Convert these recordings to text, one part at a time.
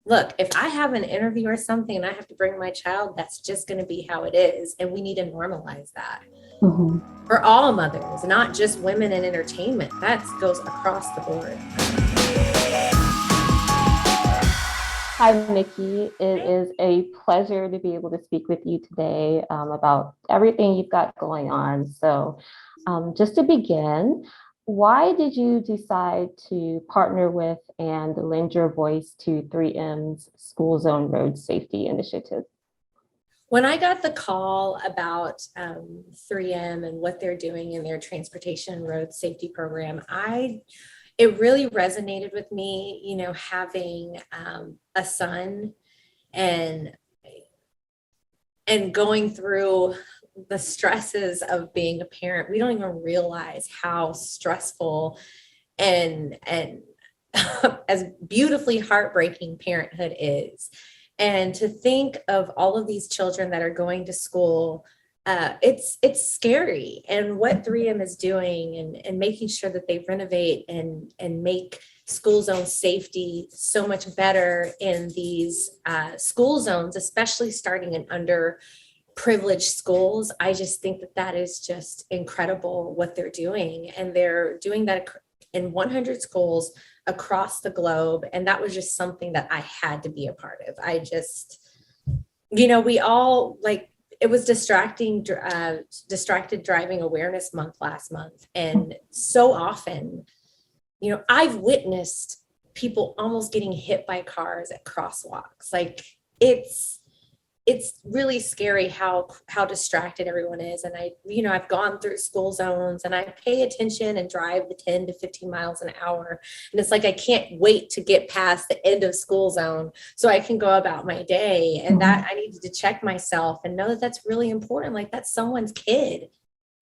look, if I have an interview or something and I have to bring my child, that's just going to be how it is. And we need to normalize that Mhm. for all mothers, not just women in entertainment. That goes across the board. Hi, Nikki. It is a pleasure to be able to speak with you today about everything you've got going on. Just to begin, why did you decide to partner with and lend your voice to 3M's School Zone Road Safety Initiative? When I got the call about 3M and what they're doing in their transportation and road safety program, it really resonated with me, having a son and going through the stresses of being a parent. We don't even realize how stressful and as beautifully heartbreaking parenthood is. And to think of all of these children that are going to school, it's scary. And what 3M is doing and making sure that they renovate and make school zone safety so much better in these school zones, especially starting in underprivileged schools. I just think that is just incredible what they're doing. And they're doing that in 100 schools across the globe. And that was just something that I had to be a part of. We all it was distracted driving awareness month last month. And so often, I've witnessed people almost getting hit by cars at crosswalks. Like it's really scary how distracted everyone is. And I've gone through school zones and I pay attention and drive the 10 to 15 miles an hour. And it's like, I can't wait to get past the end of school zone so I can go about my day. And that I needed to check myself and know that that's really important. Like that's someone's kid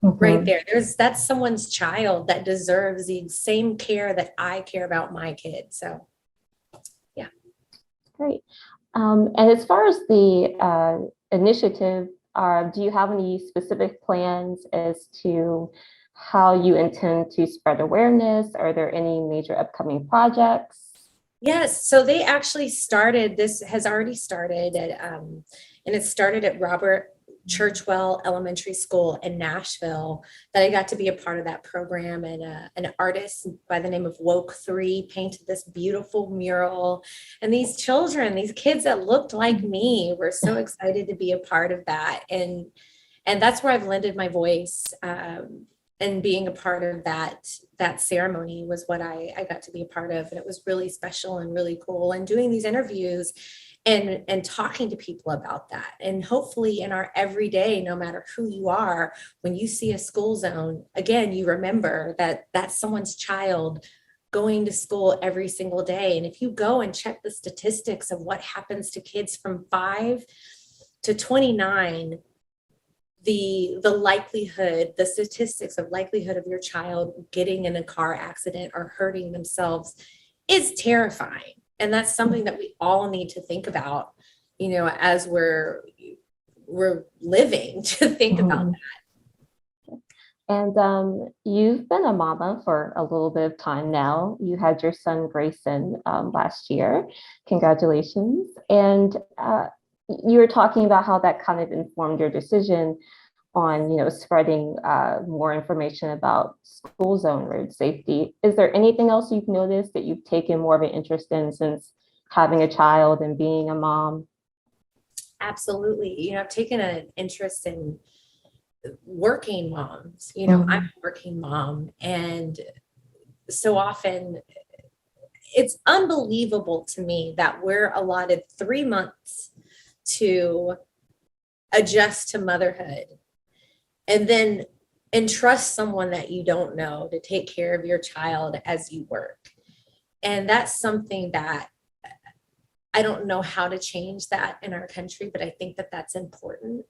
right there. That's someone's child that deserves the same care that I care about my kid. So yeah. Great. And as far as the initiative, do you have any specific plans as to how you intend to spread awareness? Are there any major upcoming projects? Yes, so they actually this has already started and it started at Robert Churchwell Elementary School in Nashville, that I got to be a part of that program. And an artist by the name of Woke 3 painted this beautiful mural. And these kids that looked like me, were so excited to be a part of that. And that's where I've lended my voice. And being a part of that ceremony was what I got to be a part of. And it was really special and really cool. And doing these interviews and talking to people about that. And hopefully in our everyday, no matter who you are, when you see a school zone, again, you remember that that's someone's child going to school every single day. And if you go and check the statistics of what happens to kids from 5 to 29, the statistics of likelihood of your child getting in a car accident or hurting themselves is terrifying. And that's something that we all need to think about, as we're living, to think about that. And you've been a mama for a little bit of time now. You had your son Grayson last year. Congratulations. And you were talking about how that kind of informed your decision on, spreading more information about school zone road safety. Is there anything else you've noticed that you've taken more of an interest in since having a child and being a mom? Absolutely. I've taken an interest in working moms. I'm a working mom, and so often it's unbelievable to me that we're allotted 3 months to adjust to motherhood and then entrust someone that you don't know to take care of your child as you work. And that's something that I don't know how to change that in our country, but I think that that's important,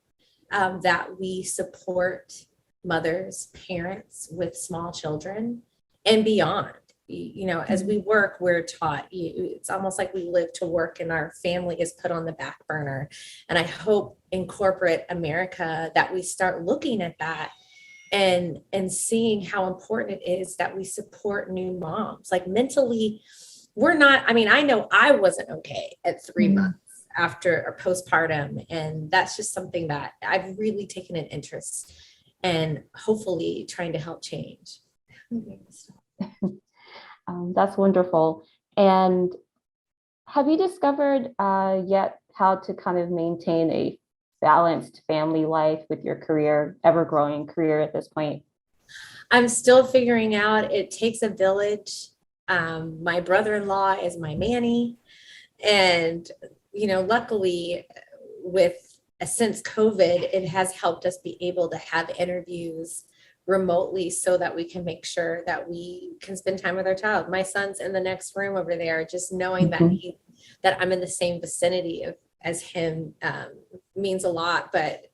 that we support mothers, parents with small children and beyond. As we work, we're taught, it's almost like we live to work and our family is put on the back burner. And I hope in corporate America that we start looking at that and seeing how important it is that we support new moms, like mentally we're not, I mean, I know I wasn't okay at 3 months Mhm. after or postpartum. And that's just something that I've really taken an interest and hopefully trying to help change. That's wonderful. And have you discovered yet how to kind of maintain a balanced family life with your career, ever growing career at this point? I'm still figuring out it takes a village. My brother-in-law is my nanny. And, luckily with since COVID, it has helped us be able to have interviews remotely so that we can make sure that we can spend time with our child. My son's in the next room over there, just knowing that Mhm. that I'm in the same vicinity as him means a lot. But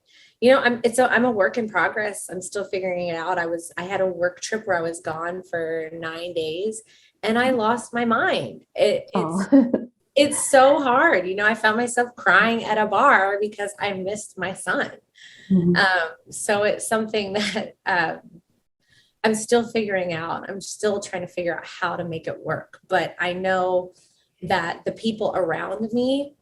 I'm a work in progress. I'm still figuring it out. I had a work trip where I was gone for 9 days and I lost my mind. It's Oh. it's so hard. I found myself crying at a bar because I missed my son. Mhm. So it's something that I'm still figuring out. I'm still trying to figure out how to make it work. But I know that the people around me,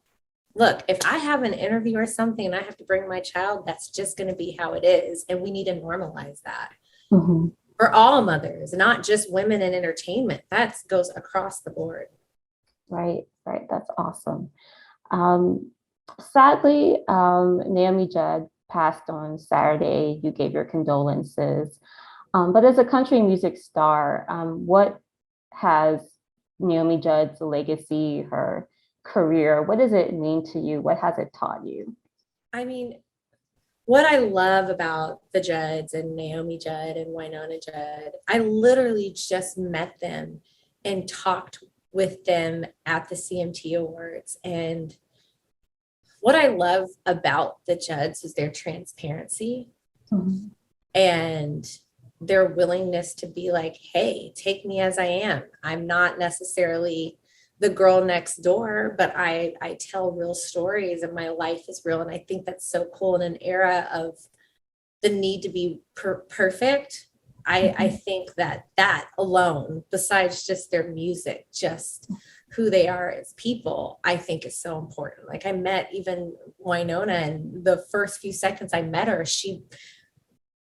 look, if I have an interview or something and I have to bring my child, that's just going to be how it is. And we need to normalize that Mhm. for all mothers, not just women in entertainment. That goes across the board. Right, right. That's awesome. Um, Sadly, Naomi Judd passed on Saturday. You gave your condolences. But as a country music star, what has Naomi Judd's legacy, her career, what does it mean to you? What has it taught you? I mean, what I love about the Judds and Naomi Judd and Winona Judd, I literally just met them and talked with them at the CMT Awards. And what I love about the Judds is their transparency Mhm. and their willingness to be like, hey, take me as I am. I'm not necessarily the girl next door, but I tell real stories and my life is real. And I think that's so cool in an era of the need to be perfect. I Mhm. think that alone, besides just their music, just who they are as people, I think is so important. Like I met even Winona, and the first few seconds I met her, she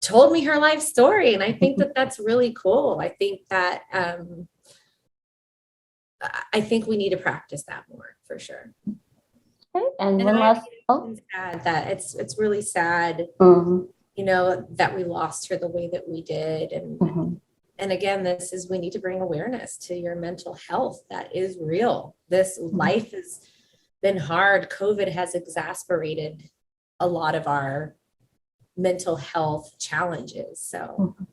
told me her life story, and I think that that's really cool. I think we need to practice that more for sure. Okay. And And one last, oh, it's sad that it's really sad, mhm, that we lost her the way that we did. mhm, And again, this is, we need to bring awareness to your mental health. That is real. This mhm. life has been hard. COVID has exacerbated a lot of our mental health challenges. So Mhm.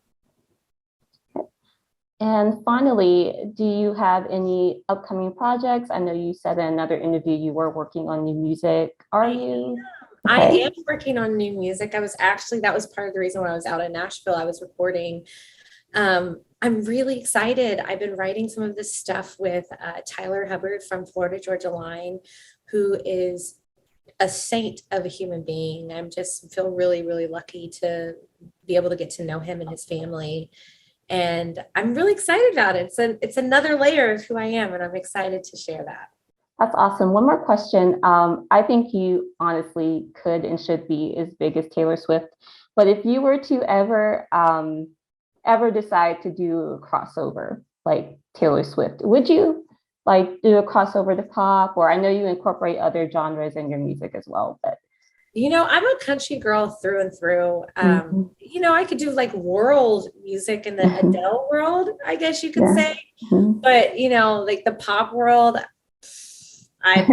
And finally, do you have any upcoming projects? I know you said in another interview you were working on new music. Are I you? I Okay. am working on new music. That was part of the reason when I was out in Nashville, I was recording. I'm really excited. I've been writing some of this stuff with Tyler Hubbard from Florida Georgia Line, who is a saint of a human being. I'm just feel really, really lucky to be able to get to know him and his family. And I'm really excited about it. It's another layer of who I am, and I'm excited to share that. That's awesome. One more question. I think you honestly could and should be as big as Taylor Swift. But if you were to ever decide to do a crossover like Taylor Swift, would you like do a crossover to pop? Or I know you incorporate other genres in your music as well, but I'm a country girl through and through. mhm, I could do like world music in the mhm, Adele world, I guess you could yeah. say. Mhm. But, like the pop world, I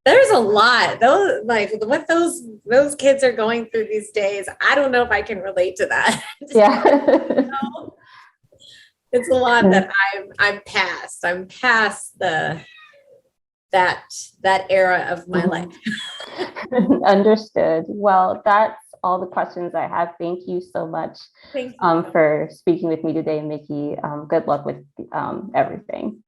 there's a lot. Those like what those kids are going through these days. I don't know if I can relate to that. Yeah. It's a lot that I'm past. I'm past that that era of my life. Mhm. Understood. Well, that's all the questions I have. Thank you so much Thank you so much. for speaking with me today, Mickey. Good luck with everything.